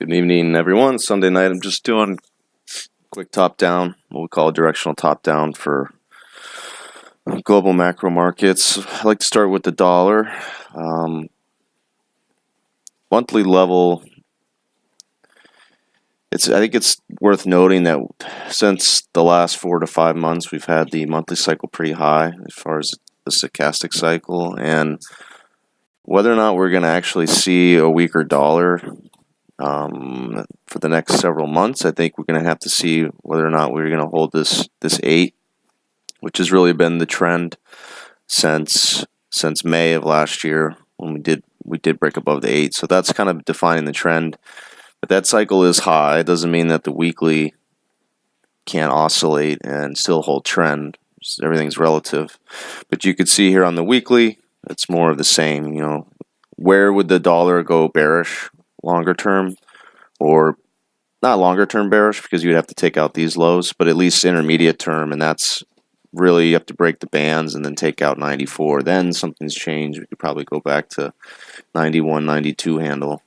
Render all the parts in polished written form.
Good evening, everyone. Sunday night, I'm just doing a quick top down, what we call a directional top down for global macro markets. I like to start with the dollar. Monthly level, I think it's worth noting that since the last 4 to 5 months, we've had the monthly cycle pretty high as far as the stochastic cycle, and whether or not we're going to actually see a weaker dollar for the next several months, I think we're going to have to see whether or not we're going to hold this 8, which has really been the trend since May of last year when we did break above the 8. So that's kind of defining the trend. But that cycle is high. It doesn't mean that the weekly can't oscillate and still hold trend. Everything's relative. But you could see here on the weekly, it's more of the same. Where would the dollar go bearish? Longer term, or not longer term bearish because you'd have to take out these lows, but at least intermediate term, and that's really you have to break the bands and then take out 94. Then something's changed. We could probably go back to 91, 92 handle.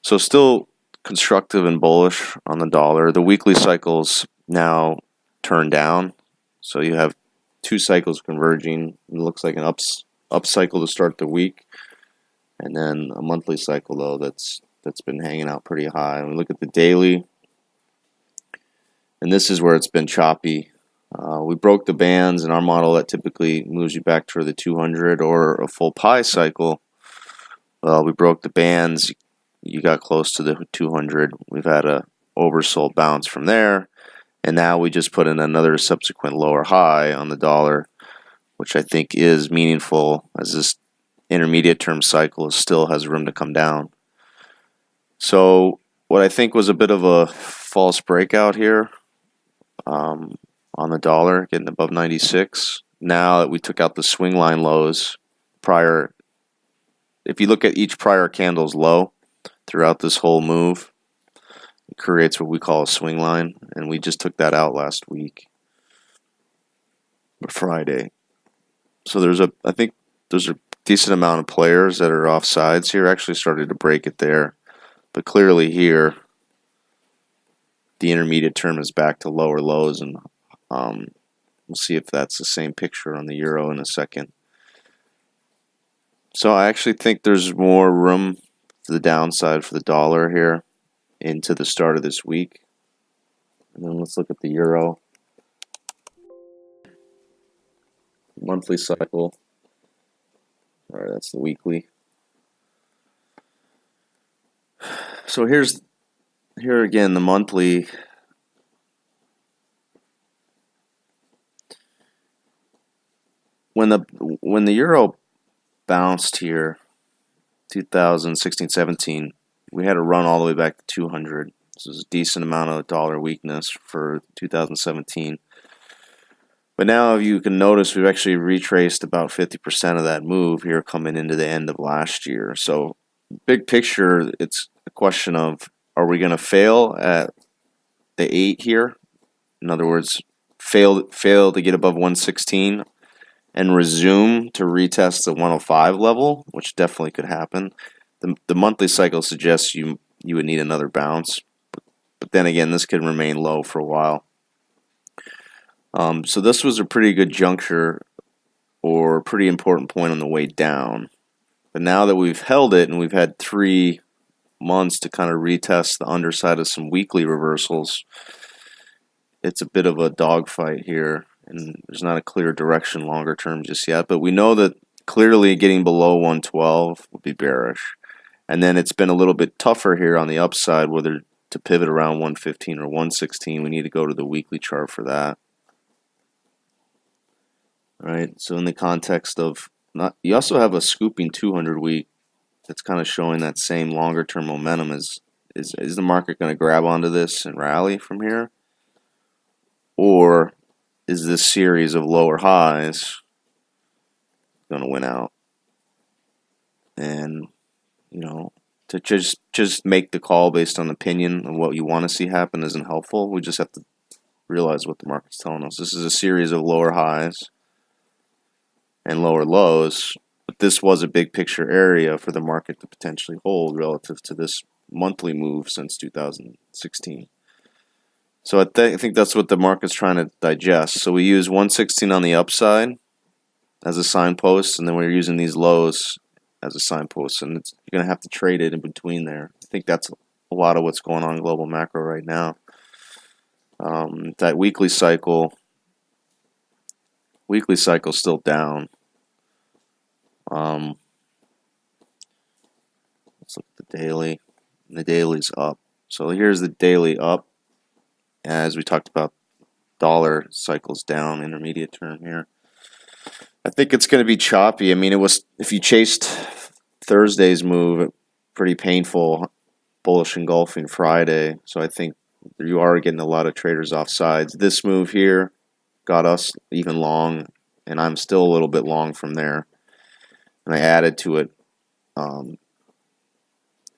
So still constructive and bullish on the dollar. The weekly cycles now turn down, so you have 2 cycles converging. It looks like an up cycle to start the week, and then a monthly cycle though that's been hanging out pretty high. When we look at the daily, and this is where it's been choppy. We broke the bands in our model that typically moves you back toward the 200 or a full pi cycle. Well, we broke the bands. You got close to the 200. We've had a oversold bounce from there, and now we just put in another subsequent lower high on the dollar, which I think is meaningful as this intermediate term cycle still has room to come down. So what I think was a bit of a false breakout here on the dollar, getting above 96. Now that we took out the swing line lows prior, if you look at each prior candle's low throughout this whole move, it creates what we call a swing line, and we just took that out last week, or Friday. So I think there's a decent amount of players that are off sides here. Actually started to break it there. But clearly here, the intermediate term is back to lower lows, and we'll see if that's the same picture on the euro in a second. So I actually think there's more room for the downside for the dollar here into the start of this week. And then let's look at the euro. Monthly cycle. All right, that's the weekly. So here again, the monthly. When the euro bounced here, 2016, 17, we had to run all the way back to 200. This is a decent amount of dollar weakness for 2017. But now, if you can notice, we've actually retraced about 50% of that move here coming into the end of last year. So big picture, it's a question of, are we going to fail at the 8 here? In other words, fail to get above 116 and resume to retest the 105 level, which definitely could happen. The monthly cycle suggests you would need another bounce. But then again, this could remain low for a while. So this was a pretty good juncture or pretty important point on the way down. But now that we've held it and we've had 3 months to kind of retest the underside of some weekly reversals, it's a bit of a dogfight here, and there's not a clear direction longer term just yet. But we know that clearly getting below 112 would be bearish. And then it's been a little bit tougher here on the upside, whether to pivot around 115 or 116. We need to go to the weekly chart for that. All right, so in the context of you also have a scooping 200 week that's kind of showing that same longer term momentum. Is the market going to grab onto this and rally from here? Or is this series of lower highs going to win out? And, to just make the call based on opinion of what you want to see happen isn't helpful. We just have to realize what the market's telling us. This is a series of lower highs and lower lows, but this was a big picture area for the market to potentially hold relative to this monthly move since 2016. So I think that's what the market's trying to digest. So we use 116 on the upside as a signpost, and then we're using these lows as a signpost, and you're going to have to trade it in between there. I think that's a lot of what's going on in global macro right now. That weekly cycle's still down. Let's look at the daily. The daily's up. So here's the daily up. As we talked about, dollar cycles down, intermediate term here. I think it's going to be choppy. I mean, it was, if you chased Thursday's move, pretty painful, bullish engulfing Friday. So I think you are getting a lot of traders off sides. This move here got us even long, and I'm still a little bit long from there. And I added to it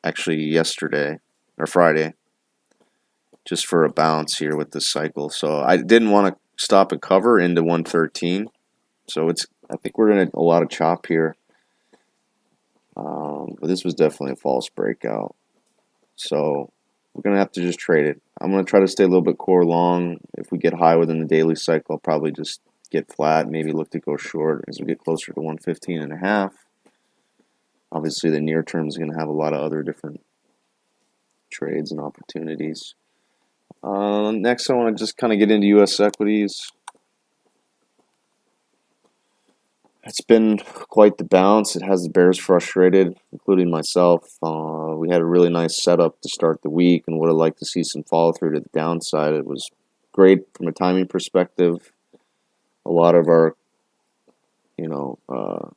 actually yesterday or Friday, just for a bounce here with this cycle. So I didn't want to stop and cover into 113. So I think we're going to a lot of chop here. But this was definitely a false breakout. So we're going to have to just trade it. I'm going to try to stay a little bit core long. If we get high within the daily cycle, I'll probably just get flat, maybe look to go short as we get closer to 115.5. Obviously, the near term is going to have a lot of other different trades and opportunities. Next, I want to just kind of get into U.S. equities. It's been quite the bounce. It has the bears frustrated, including myself. We had a really nice setup to start the week and would have liked to see some follow through to the downside. It was great from a timing perspective. A lot of our, a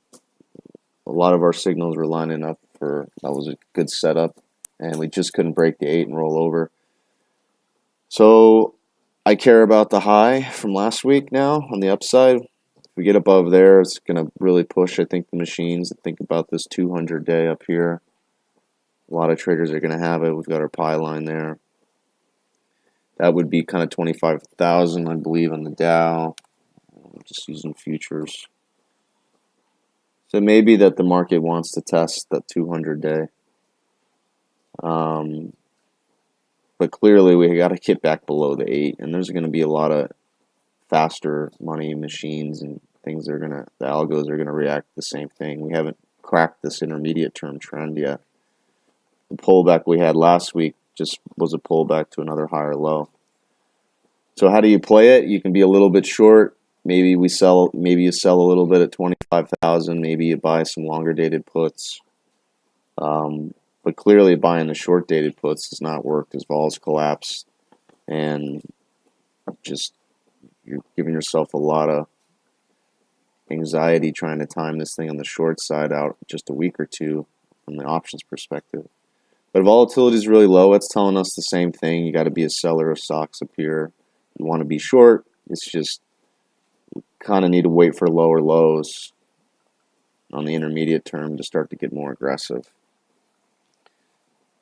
lot of our signals were lining up for, that was a good setup, and we just couldn't break the 8 and roll over. So I care about the high from last week now on the upside. If we get above there, it's going to really push, I think, the machines. Think about this 200-day up here. A lot of traders are going to have it. We've got our pie line there. That would be kind of 25,000, I believe, on the Dow. Just using futures. So maybe that the market wants to test that 200-day. But clearly we got to get back below the 8, and there's going to be a lot of faster money machines and things that are the algos are going to react the same thing. We haven't cracked this intermediate term trend yet. The pullback we had last week just was a pullback to another higher low. So how do you play it? You can be a little bit short. Maybe you sell a little bit at 25,000. Maybe you buy some longer dated puts. But clearly buying the short dated puts has not worked as vols collapsed, and just you're giving yourself a lot of anxiety trying to time this thing on the short side out just a week or two from the options perspective. But volatility is really low. It's telling us the same thing. You got to be a seller of stocks up here. You want to be short. It's just you kind of need to wait for lower lows on the intermediate term to start to get more aggressive.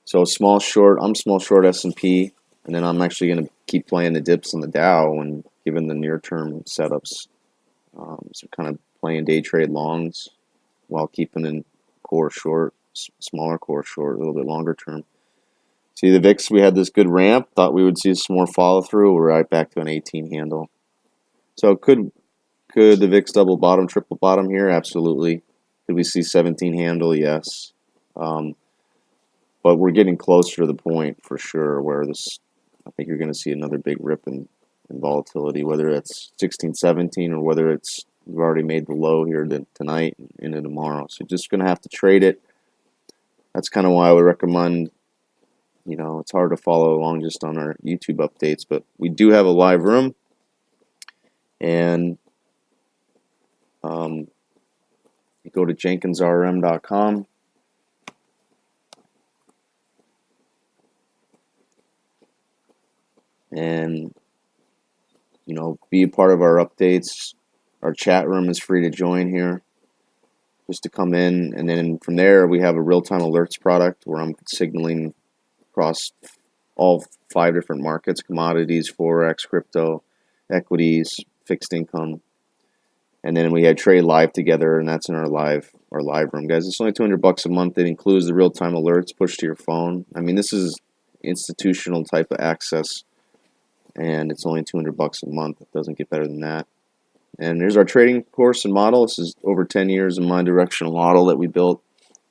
So small short, I'm small short S&P, and then I'm actually going to keep playing the dips on the Dow and given the near-term setups. So kind of playing day trade longs while keeping in core short, smaller core short, a little bit longer term. See the VIX, we had this good ramp, thought we would see some more follow through. We're right back to an 18 handle. So could the VIX double bottom, triple bottom here? Absolutely. Could we see 17 handle? Yes. But we're getting closer to the point for sure where I think you're going to see another big rip in volatility, whether it's 16, 17, or whether we've already made the low here tonight and into tomorrow. So just going to have to trade it. That's kind of why I would recommend, it's hard to follow along just on our YouTube updates, but we do have a live room, and you go to jenkinsrm.com. And, be a part of our updates. Our chat room is free to join here, just to come in. And then from there, we have a real-time alerts product where I'm signaling across all 5 different markets: commodities, forex, crypto, equities, fixed income. And then we had trade live together, and that's in our live room, guys. It's only $200 a month. It includes the real-time alerts pushed to your phone. I mean, this is institutional type of access, and it's only $200 a month. It doesn't get better than that. And here's our trading course and model. This is over 10 years of my directional model that we built,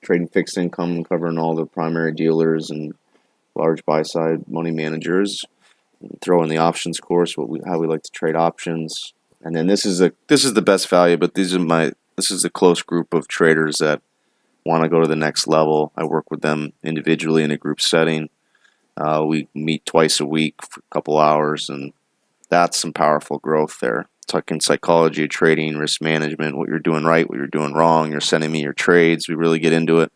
trading fixed income, covering all the primary dealers and large buy-side money managers. Throw in the options course, how we like to trade options. And then this is the best value, but this is a close group of traders that want to go to the next level. I work with them individually in a group setting. We meet twice a week for a couple hours, and that's some powerful growth there. Talking psychology, trading, risk management, what you're doing right, what you're doing wrong. You're sending me your trades. We really get into it.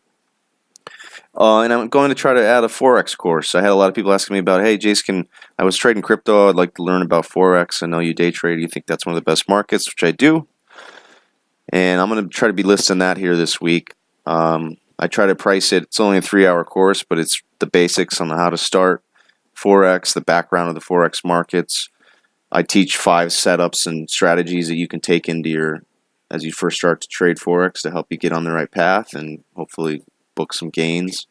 And I'm going to try to add a Forex course. I had a lot of people asking me about, hey, Jace, I was trading crypto. I'd like to learn about Forex. I know you day trade. You think that's one of the best markets, which I do. And I'm going to try to be listing that here this week. I try to price it. It's only a 3-hour course, but it's the basics on how to start Forex, the background of the Forex markets. I teach 5 setups and strategies that you can take into as you first start to trade Forex to help you get on the right path and hopefully book some gains.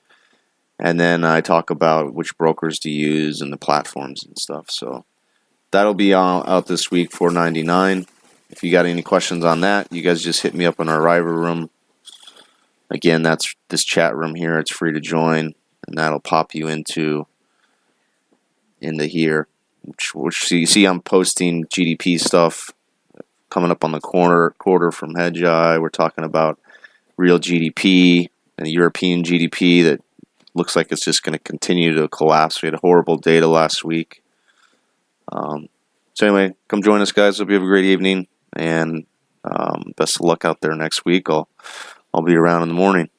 And then I talk about which brokers to use and the platforms and stuff. So that'll be out this week, $4.99. If you got any questions on that, you guys just hit me up in our River room. Again, that's this chat room here. It's free to join, and that'll pop you into here. Which you see, I'm posting GDP stuff coming up on the quarter from Hedgeye. We're talking about real GDP and the European GDP that looks like it's just going to continue to collapse. We had horrible data last week. So anyway, come join us, guys. Hope you have a great evening, and best of luck out there next week. I'll be around in the morning.